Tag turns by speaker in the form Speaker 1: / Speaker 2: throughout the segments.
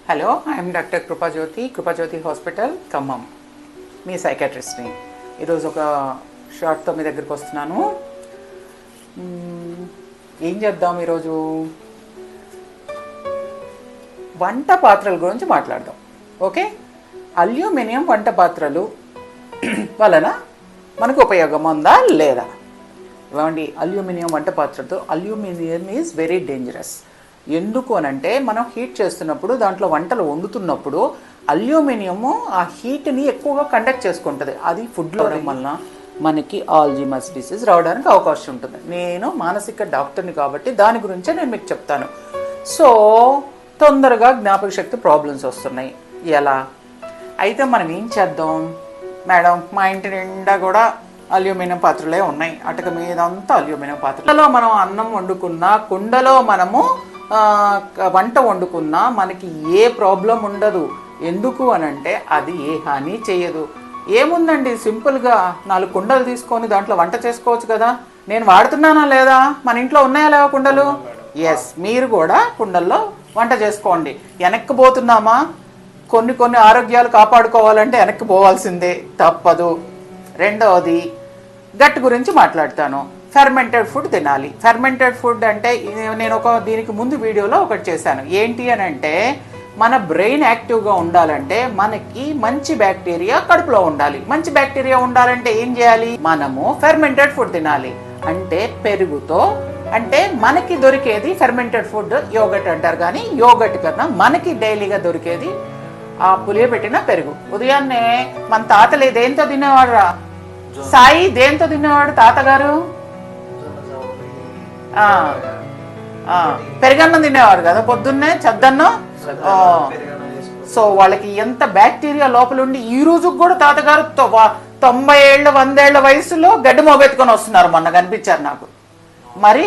Speaker 1: Hello, I'm doctor Krupajyothi hospital Khammam, మీ సైకాట్రిస్ట్ని. ఈరోజు ఒక షార్ట్తో మీ దగ్గరికి వస్తున్నాను. ఏం చేద్దాం ఈరోజు? వంట పాత్రల గురించి మాట్లాడదాం. ఓకే, అల్యూమినియం వంట పాత్రలు వలన మనకు ఉపయోగం ఉందా లేదా? ఇవ్వండి, అల్యూమినియం వంట పాత్రతో అల్యూమినియం ఈజ్ వెరీ డేంజరస్. ఎందుకు అనంటే, మనం హీట్ చేస్తున్నప్పుడు, దాంట్లో వంటలు వండుతున్నప్పుడు అల్యూమినియము ఆ హీట్ని ఎక్కువగా కండక్ట్ చేసుకుంటుంది. అది ఫుడ్లో వలన మనకి ఆల్జీమర్స్ డిసీజ్ రావడానికి అవకాశం ఉంటుంది. నేను మానసిక డాక్టర్ని కాబట్టి దాని గురించే నేను మీకు చెప్తాను. సో తొందరగా జ్ఞాపక శక్తి ప్రాబ్లమ్స్ వస్తున్నాయి. ఎలా అయితే మనం ఏం చేద్దాం? మేడం, మా ఇంటి నిండా కూడా అల్యూమినియం పాత్రలే ఉన్నాయి, అటక మీద అంతా అల్యూమినియం పాత్రలలో మనం అన్నం వండుకున్నా, కుండలో మనము వంట వండుకున్నా మనకి ఏ ప్రాబ్లం ఉండదు. ఎందుకు అనంటే అది ఏ హాని చేయదు. ఏముందండి, సింపుల్గా 4 కుండలు తీసుకొని దాంట్లో వంట చేసుకోవచ్చు కదా. నేను వాడుతున్నానా లేదా? మన ఇంట్లో ఉన్నాయా లేవా కుండలు? ఎస్, మీరు కూడా కుండల్లో వంట చేసుకోండి. వెనక్కి పోతున్నామా? కొన్ని ఆరోగ్యాలు కాపాడుకోవాలంటే వెనక్కి పోవాల్సిందే, తప్పదు. రెండవది, గట్ గురించి మాట్లాడతాను. ఫెర్మెంటెడ్ ఫుడ్ తినాలి. ఫెర్మెంటెడ్ ఫుడ్ అంటే నేను దీనికి ముందు వీడియోలో ఒకటి చేశాను. ఏంటి అని అంటే, మన బ్రెయిన్ యాక్టివ్గా ఉండాలంటే మనకి మంచి బ్యాక్టీరియా కడుపులో ఉండాలి. మంచి బ్యాక్టీరియా ఉండాలంటే ఏం చేయాలి? మనము ఫెర్మెంటెడ్ ఫుడ్ తినాలి. అంటే పెరుగుతో, అంటే మనకి దొరికేది ఫెర్మెంటెడ్ ఫుడ్ యోగట్ అంటారు. కానీ యోగట్ కన్నా మనకి డైలీగా దొరికేది ఆ పులియబెట్టిన పెరుగు. ఉదయాన్నే మన తాతలే దేంతో తినేవాడురా? సాయి దేంతో తినేవాడు తాతగారు? పెరుగన్నం తినేవారు కదా పొద్దున్నే, చద్దన్నం. సో వాళ్ళకి ఎంత బ్యాక్టీరియా లోపలుండి ఈ రోజు కూడా తాతగారు 90 ఏళ్ళ 100 ఏళ్ల వయసులో గడ్డి మోగెత్తుకొని వస్తున్నారు. మొన్న కనిపించారు నాకు. మరి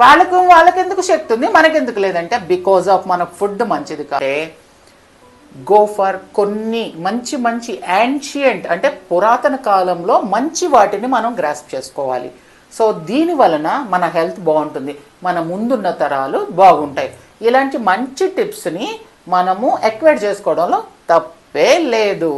Speaker 1: వాళ్ళకి ఎందుకు శక్తి ఉంది, మనకెందుకు లేదంటే, బికాజ్ ఆఫ్ మన ఫుడ్ మంచిది కాదే. గో ఫర్ కొన్ని మంచి యాన్షియంట్, అంటే పురాతన కాలంలో మంచి వాటిని మనం గ్రాస్ప్ చేసుకోవాలి. సో దీని వలన మన హెల్త్ బాగుంటుంది, మన ముందున్న తరాలు బాగుంటాయి. ఇలాంటి మంచి టిప్స్ని మనము ఎక్వైర్ చేసుకోవడంలో తప్పే లేదు.